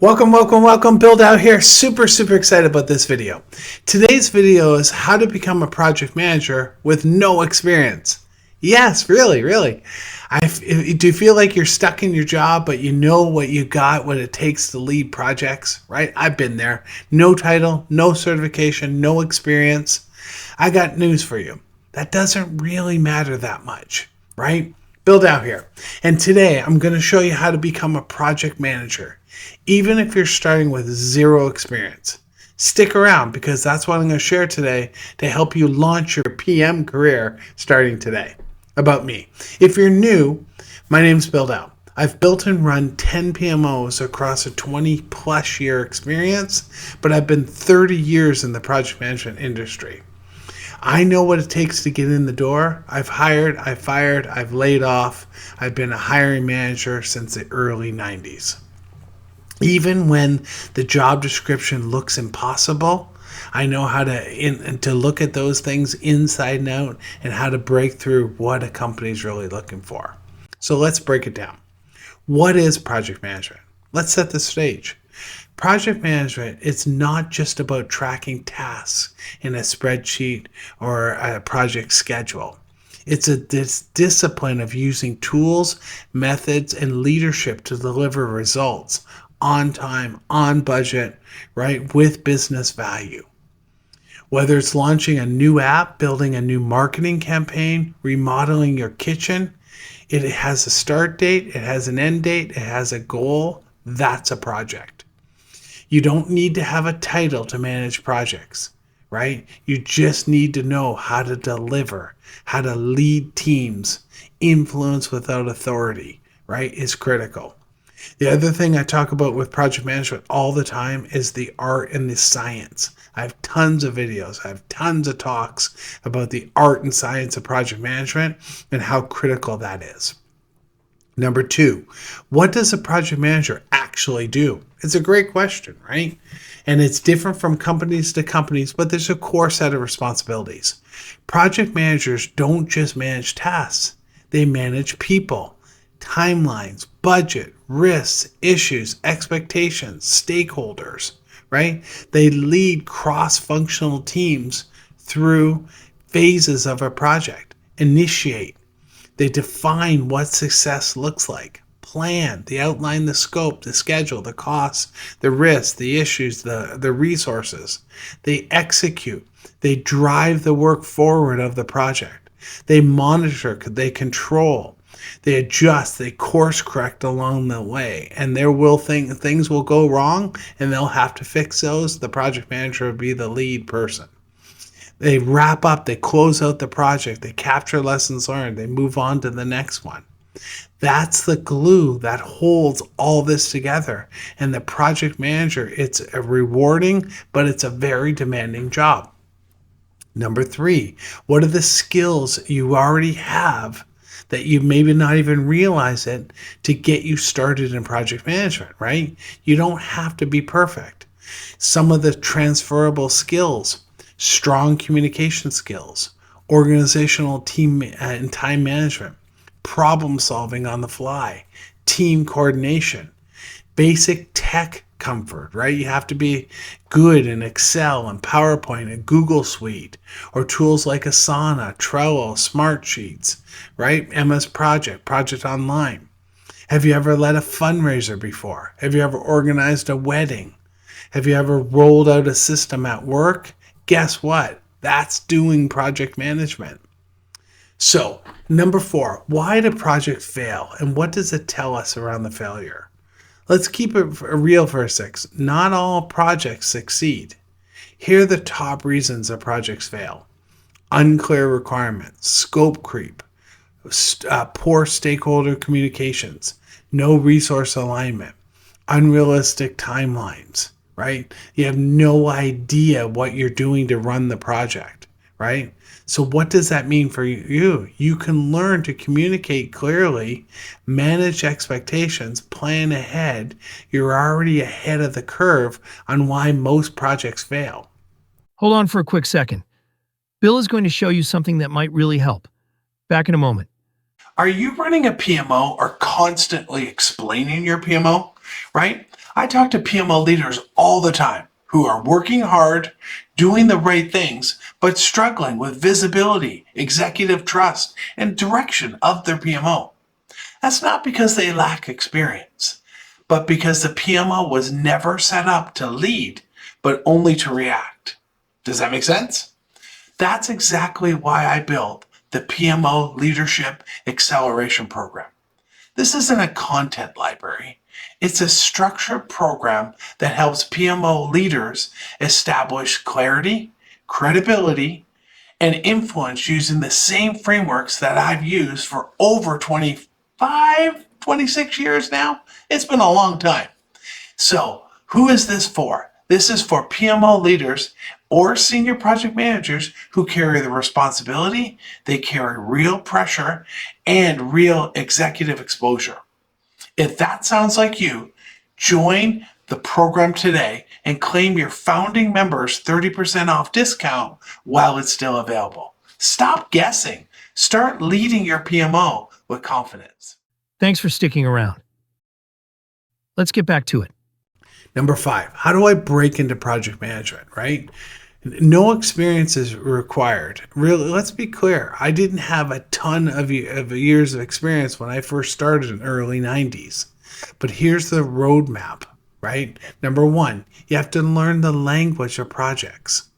Welcome. Build Out here. Super excited about this video. Today's video is how to become a project manager with no experience. Yes, really. Do you feel like you're stuck in your job, but you know what you got, what it takes to lead projects, right? I've been there. No title, no certification, no experience. I got news for you. That doesn't really matter that much, right? Build Out here. And today I'm going to show you how to become a project manager, even if you're starting with zero experience. Stick around because that's what I'm going to share today to help you launch your PM career starting today. About me. If you're new, my name's Build Out. I've built and run 10 PMOs across a 20 plus year experience, but I've been 30 years in the project management industry. I know what it takes to get in the door. I've hired, I've fired, I've laid off. I've been a hiring manager since the early 90s. Even when the job description looks impossible, I know how to look at those things inside and out and how to break through what a company is really looking for. So let's break it down. What is project management? Let's set the stage. Project management, it's not just about tracking tasks in a spreadsheet or a project schedule. It's this discipline of using tools, methods, and leadership to deliver results on time, on budget, right, with business value. Whether it's launching a new app, building a new marketing campaign, remodeling your kitchen, it has a start date, it has an end date, it has a goal. That's a project. You don't need to have a title to manage projects, right? You just need to know how to deliver, how to lead teams. Influence without authority, right, is critical. The other thing I talk about with project management all the time is the art and the science. I have tons of videos, I have tons of talks about the art and science of project management and how critical that is. Number two, what does a project manager actually do? It's a great question, right? And it's different from companies to companies, but there's a core set of responsibilities. Project managers don't just manage tasks, they manage people, timelines, budget, risks, issues, expectations, stakeholders, right? They lead cross-functional teams through phases of a project, initiate. They define what success looks like, plan, they outline the scope, the schedule, the costs, the risks, the issues, the resources. They execute, they drive the work forward of the project. They monitor, they control, they adjust, they course correct along the way, and things will go wrong and they'll have to fix those. The project manager will be the lead person. They wrap up, they close out the project, they capture lessons learned, they move on to the next one. That's the glue that holds all this together. And the project manager, it's a rewarding, but it's a very demanding job. Number three, what are the skills you already have that you maybe not even realize it to get you started in project management, right? You don't have to be perfect. Some of the transferable skills, strong communication skills, organizational team and time management, problem solving on the fly, team coordination, basic tech comfort, right? You have to be good in Excel and PowerPoint and Google Suite or tools like Asana, Trello, Smartsheets, right? MS Project, Project Online. Have you ever led a fundraiser before? Have you ever organized a wedding? Have you ever rolled out a system at work? Guess what? That's doing project management. So, number four, why do projects fail and what does it tell us around the failure? Let's keep it real for a sec. Not all projects succeed. Here are the top reasons that projects fail. Unclear requirements, scope creep, poor stakeholder communications, no resource alignment, unrealistic timelines, right? You have no idea what you're doing to run the project, right? So what does that mean for you? You can learn to communicate clearly, manage expectations, plan ahead. You're already ahead of the curve on why most projects fail. Hold on for a quick second. Bill is going to show you something that might really help. Back in a moment. Are you running a PMO or constantly explaining your PMO, right? I talk to PMO leaders all the time who are working hard, doing the right things, but struggling with visibility, executive trust, and direction of their PMO. That's not because they lack experience, but because the PMO was never set up to lead, but only to react. Does that make sense? That's exactly why I built the PMO Leadership Acceleration Program. This isn't a content library. It's a structured program that helps PMO leaders establish clarity, credibility, and influence using the same frameworks that I've used for over 25, 26 years now. It's been a long time. So, who is this for? This is for PMO leaders or senior project managers who carry the responsibility, they carry real pressure, and real executive exposure. If that sounds like you, join the program today and claim your founding members 30% off discount while it's still available. Stop guessing. Start leading your PMO with confidence. Thanks for sticking around. Let's get back to it. Number 5, how do I break into project management, right? No experience is required. Really, let's be clear. I didn't have a ton of years of experience when I first started in the early 90s. But here's the roadmap, right? Number 1, you have to learn the language of projects.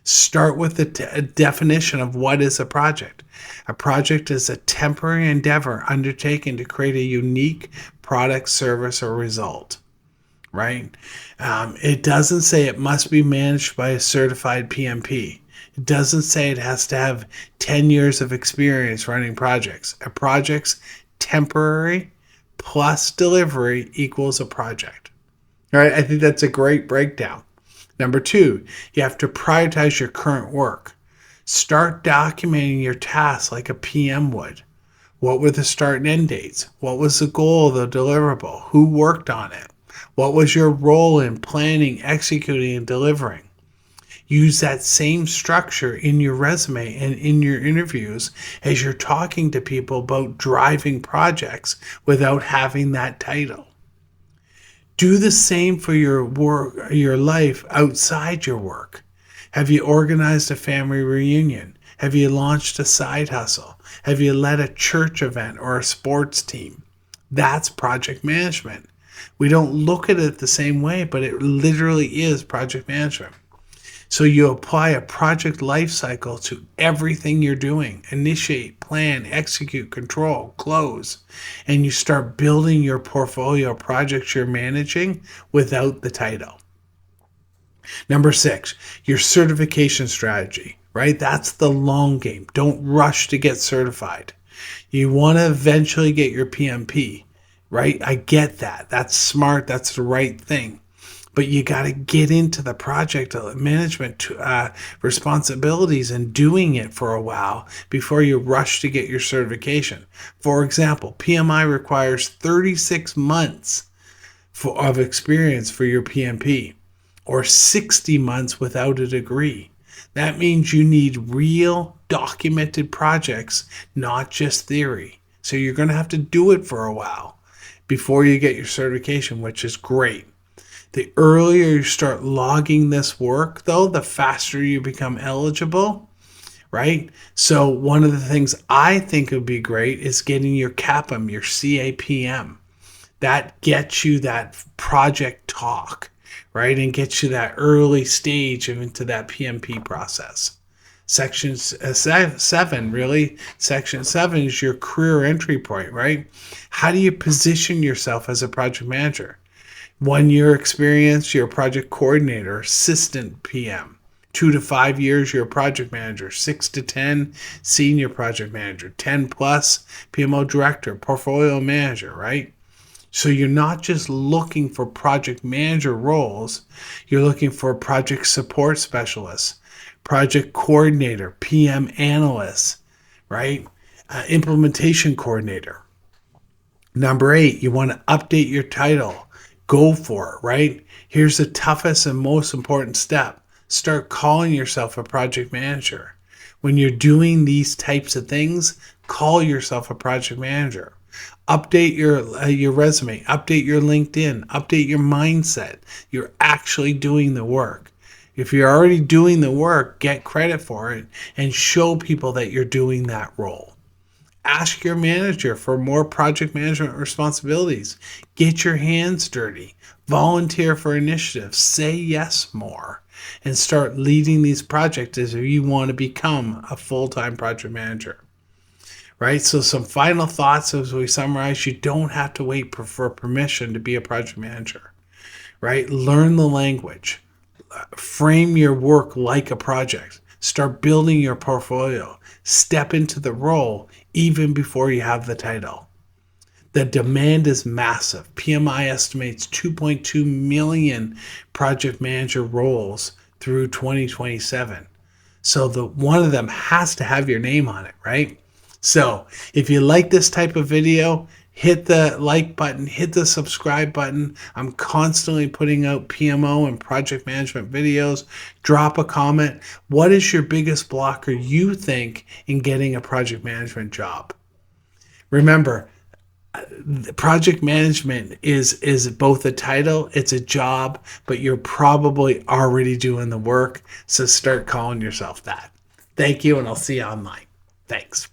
Start with a definition of what is a project. A project is a temporary endeavor undertaken to create a unique product, service, or result. Right? It doesn't say it must be managed by a certified PMP. It doesn't say it has to have 10 years of experience running projects. A project's temporary plus delivery equals a project. All right? I think that's a great breakdown. Number 2, you have to prioritize your current work. Start documenting your tasks like a PM would. What were the start and end dates? What was the goal of the deliverable? Who worked on it? What was your role in planning, executing, and delivering? Use that same structure in your resume and in your interviews as you're talking to people about driving projects without having that title. Do the same for your work, your life outside your work. Have you organized a family reunion? Have you launched a side hustle? Have you led a church event or a sports team? That's project management. We don't look at it the same way, but it literally is project management. So you apply a project life cycle to everything you're doing. Initiate, plan, execute, control, close. And you start building your portfolio of projects you're managing without the title. Number 6, your certification strategy, right? That's the long game. Don't rush to get certified. You want to eventually get your PMP, right? I get that. That's smart. That's the right thing. But you got to get into the project management responsibilities and doing it for a while before you rush to get your certification. For example, PMI requires 36 months of experience for your PMP, or 60 months without a degree. That means you need real documented projects, not just theory. So you're going to have to do it for a while before you get your certification, which is great. The earlier you start logging this work, though, the faster you become eligible, right? So one of the things I think would be great is getting your CAPM, your CAPM. That gets you that project talk, right? And gets you that early stage into that PMP process. Section 7, really, Section 7 is your career entry point, right? How do you position yourself as a project manager? 1 year experience, you're a project coordinator, assistant PM. 2 to 5 years, you're a project manager. 6 to 10, senior project manager. 10 plus, PMO director, portfolio manager, right? So you're not just looking for project manager roles, you're looking for project support specialists, project coordinator, PM analyst, right? Implementation coordinator. Number 8, you want to update your title. Go for it, right? Here's the toughest and most important step. Start calling yourself a project manager. When you're doing these types of things, call yourself a project manager. Update your resume, update your LinkedIn, update your mindset. You're actually doing the work. If you're already doing the work, get credit for it and show people that you're doing that role. Ask your manager for more project management responsibilities. Get your hands dirty. Volunteer for initiatives. Say yes more. And start leading these projects as if you want to become a full-time project manager. Right? So some final thoughts as we summarize. You don't have to wait for permission to be a project manager. Right? Learn the language. Frame your work like a project. Start building your portfolio. Step into the role even before you have the title. The demand is massive. PMI estimates 2.2 million project manager roles through 2027. So one of them has to have your name on it, right? So if you like this type of video, hit the like button, hit the subscribe button. I'm constantly putting out PMO and project management videos. Drop a comment. What is your biggest blocker you think in getting a project management job? Remember, project management is both a title, it's a job, but you're probably already doing the work. So start calling yourself that. Thank you, and I'll see you online. Thanks.